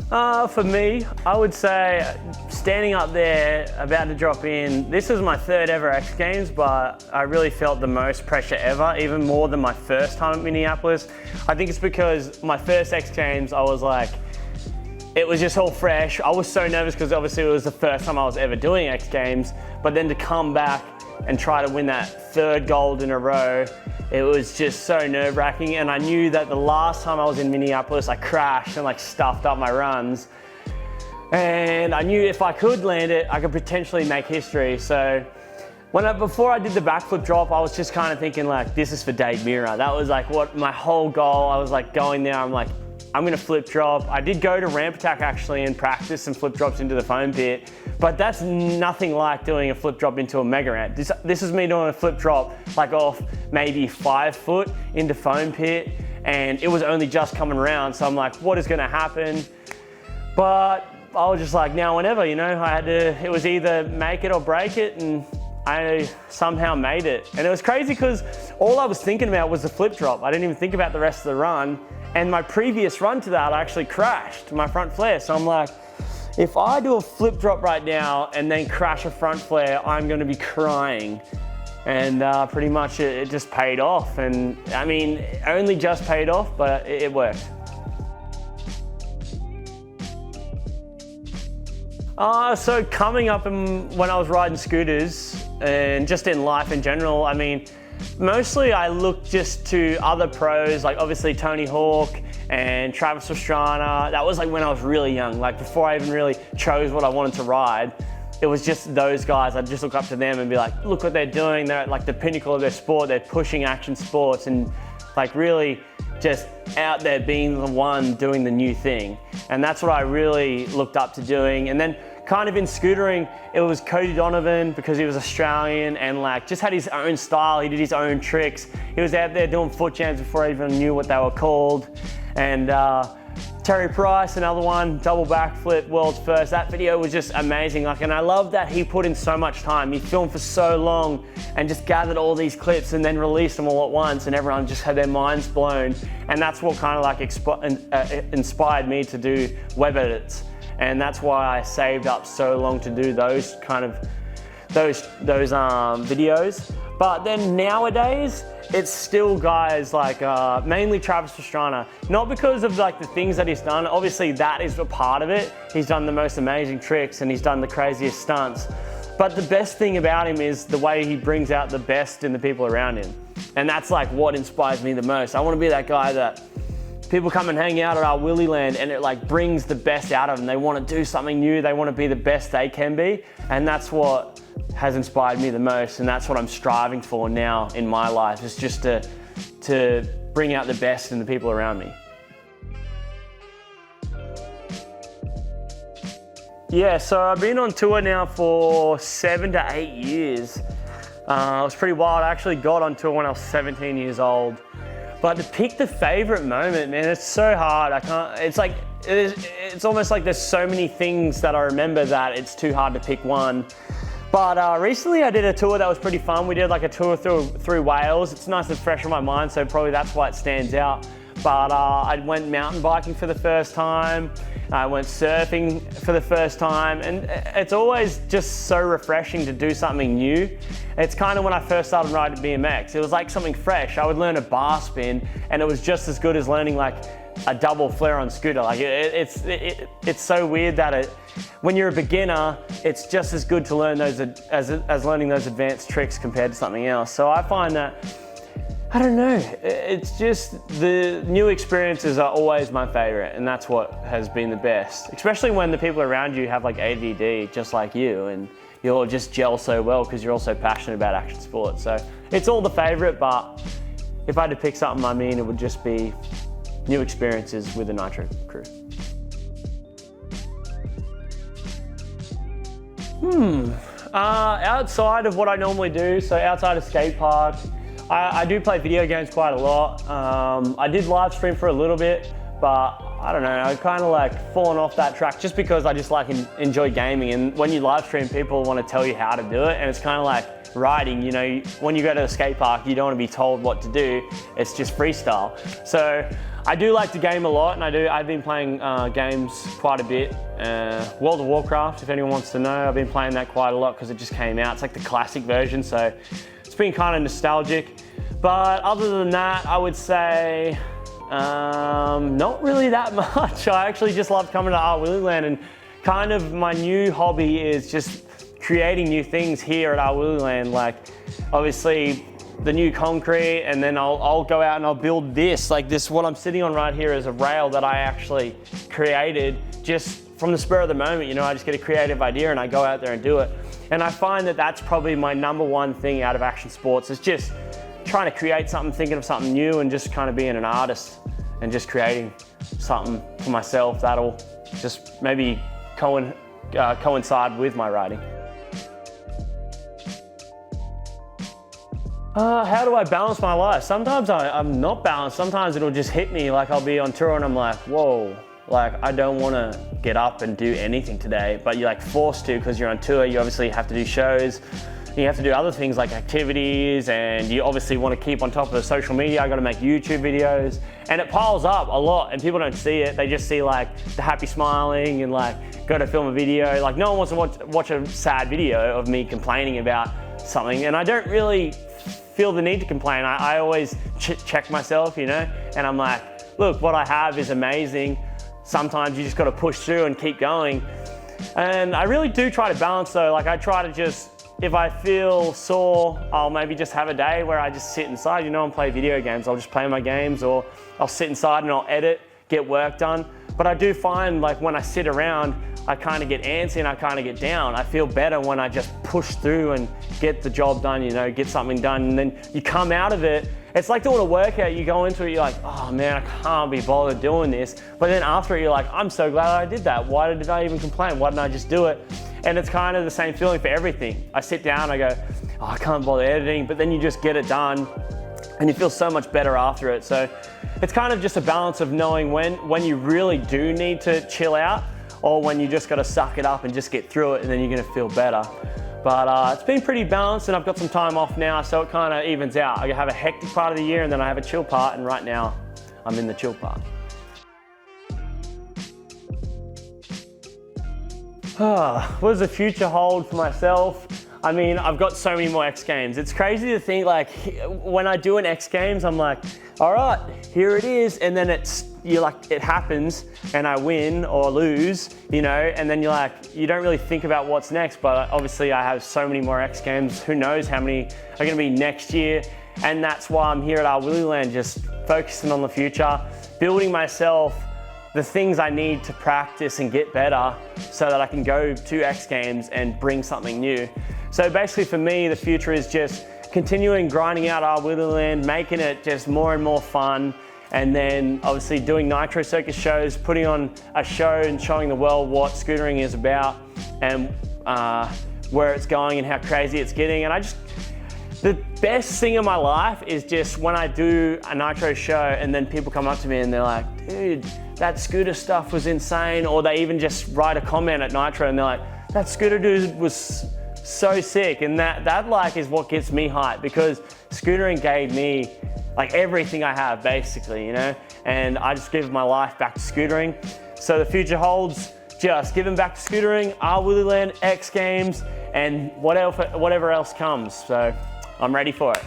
For me, I would say standing up there, about to drop in, this was my third ever X Games, but I really felt the most pressure ever, even more than my first time at Minneapolis. I think it's because my first X Games, I was like, it was just all fresh. I was so nervous because obviously it was the first time I was ever doing X Games, but then to come back and try to win that third gold in a row, it was just so nerve-wracking. And I knew that the last time I was in Minneapolis, I crashed and like stuffed up my runs. And I knew if I could land it, I could potentially make history. So before I did the backflip drop, I was just kind of thinking like, this is for Dave Mirra. That was like what my whole goal. I was like going there, I'm like, I'm gonna flip drop. I did go to ramp attack actually and practice some flip drops into the foam pit, but that's nothing like doing a flip drop into a mega ramp. This is me doing a flip drop like off maybe 5 foot into foam pit, and it was only just coming around. So I'm like, what is gonna happen? But I was just like, now whenever, you know, it was either make it or break it, and I somehow made it. And it was crazy because all I was thinking about was the flip drop. I didn't even think about the rest of the run. And my previous run to that, I actually crashed my front flare. So I'm like, if I do a flip drop right now and then crash a front flare, I'm gonna be crying. And pretty much it just paid off. And I mean, only just paid off, but it worked. So coming up when I was riding scooters and just in life in general, I mean, mostly I look just to other pros, like obviously Tony Hawk and Travis Pastrana. That was like when I was really young, like before I even really chose what I wanted to ride. It was just those guys. I'd just look up to them and be like, look what they're doing. They're at like the pinnacle of their sport. They're pushing action sports and like really just out there being the one doing the new thing. And that's what I really looked up to doing. And then kind of in scootering, it was Cody Donovan because he was Australian and like just had his own style. He did his own tricks. He was out there doing foot jams before I even knew what they were called. And Terry Price, another one, double backflip, world's first. That video was just amazing. Like, and I love that he put in so much time. He filmed for so long and just gathered all these clips and then released them all at once, and everyone just had their minds blown. And that's what kind of like inspired me to do web edits. And that's why I saved up so long to do those kind of videos. But then nowadays, it's still guys like mainly Travis Pastrana. Not because of like the things that he's done. Obviously that is a part of it. He's done the most amazing tricks and he's done the craziest stunts. But the best thing about him is the way he brings out the best in the people around him. And that's like what inspires me the most. I want to be that guy that people come and hang out at our Rwilly Land and it like brings the best out of them. They want to do something new. They want to be the best they can be. And that's what has inspired me the most. And that's what I'm striving for now in my life, is just to bring out the best in the people around me. Yeah, so I've been on tour now for 7 to 8 years. It was pretty wild. I actually got on tour when I was 17 years old. But to pick the favorite moment, man, it's so hard. I can't, it's almost like there's so many things that I remember that it's too hard to pick one. But recently I did a tour that was pretty fun. We did like a tour through Wales. It's nice and fresh on my mind, so probably that's why it stands out. But I went mountain biking for the first time. I went surfing for the first time, and it's always just so refreshing to do something new. It's kind of when I first started riding BMX. It was like something fresh. I would learn a bar spin, and it was just as good as learning like a double flare on scooter. Like it's so weird that when you're a beginner, it's just as good to learn those as learning those advanced tricks compared to something else. So I find that, I don't know, it's just the new experiences are always my favorite, and that's what has been the best. Especially when the people around you have like ADD just like you, and you'll just gel so well because you're also passionate about action sports. So it's all the favorite, but if I had to pick something, I mean, it would just be new experiences with the Nitro crew. Outside of what I normally do, so outside of skate park, I do play video games quite a lot. I did live stream for a little bit, but I don't know, I kind of like fallen off that track just because I just like enjoy gaming. And when you live stream, people want to tell you how to do it, and it's kind of like riding, you know, when you go to the skate park, you don't want to be told what to do, it's just freestyle. So I do like to game a lot, and I've been playing games quite a bit. World of Warcraft, if anyone wants to know, I've been playing that quite a lot because it just came out. It's like the classic version, so it's been kind of nostalgic. But other than that, I would say not really that much. I actually just love coming to Rwilly Land, and kind of my new hobby is just creating new things here at Rwilly Land. Like, obviously, the new concrete, and then I'll go out and I'll build this. Like this, what I'm sitting on right here is a rail that I actually created just from the spur of the moment. You know, I just get a creative idea and I go out there and do it. And I find that that's probably my #1 thing out of action sports, is just trying to create something, thinking of something new, and just kind of being an artist and just creating something for myself that'll just maybe coincide with my writing. How do I balance my life? Sometimes I'm not balanced. Sometimes it'll just hit me, like I'll be on tour and I'm like, whoa, like I don't want to get up and do anything today, but you're like forced to because you're on tour. You obviously have to do shows. You have to do other things like activities, and you obviously want to keep on top of the social media. I got to make YouTube videos, and it piles up a lot, and people don't see it. They just see like the happy smiling and like go to film a video. Like no one wants to watch a sad video of me complaining about something, and I don't really feel the need to complain. I always check myself, you know, and I'm like, look, what I have is amazing. Sometimes you just got to push through and keep going. And I really do try to balance though. Like I try to just, if I feel sore, I'll maybe just have a day where I just sit inside, you know, and play video games. I'll just play my games, or I'll sit inside and I'll edit, get work done. But I do find like when I sit around, I kind of get antsy and I kind of get down. I feel better when I just push through and get the job done, you know, get something done, and then you come out of it. It's like doing a workout. You go into it, you're like, oh man, I can't be bothered doing this. But then after it, you're like, I'm so glad I did that. Why did I even complain? Why didn't I just do it? And it's kind of the same feeling for everything. I sit down, I go, oh, I can't bother editing, but then you just get it done and you feel so much better after it. So it's kind of just a balance of knowing when you really do need to chill out, or when you just got to suck it up and just get through it, and then you're going to feel better. But it's been pretty balanced, and I've got some time off now, so it kind of evens out. I have a hectic part of the year, and then I have a chill part, and right now I'm in the chill part. What does the future hold for myself? I mean, I've got so many more X Games. It's crazy to think, like, when I do an X Games, I'm like, all right, here it is. And then it happens and I win or lose, you know, and then you're like, you don't really think about what's next. But obviously I have so many more X Games. Who knows how many are gonna be next year. And that's why I'm here at Rwilly Land, just focusing on the future, building myself the things I need to practice and get better so that I can go to X Games and bring something new. So basically for me, the future is just continuing grinding out Rwilly Land, making it just more and more fun, and then obviously doing Nitro Circus shows, putting on a show and showing the world what scootering is about and where it's going and how crazy it's getting. And the best thing in my life is just when I do a Nitro show and then people come up to me and they're like, dude, that scooter stuff was insane. Or they even just write a comment at Nitro and they're like, that scooter dude was so sick. And that like is what gets me hyped, because scootering gave me like everything I have basically, you know, and I just give my life back to scootering. So the future holds just giving back to scootering, Rwilly Land, X Games, and whatever else comes. So I'm ready for it.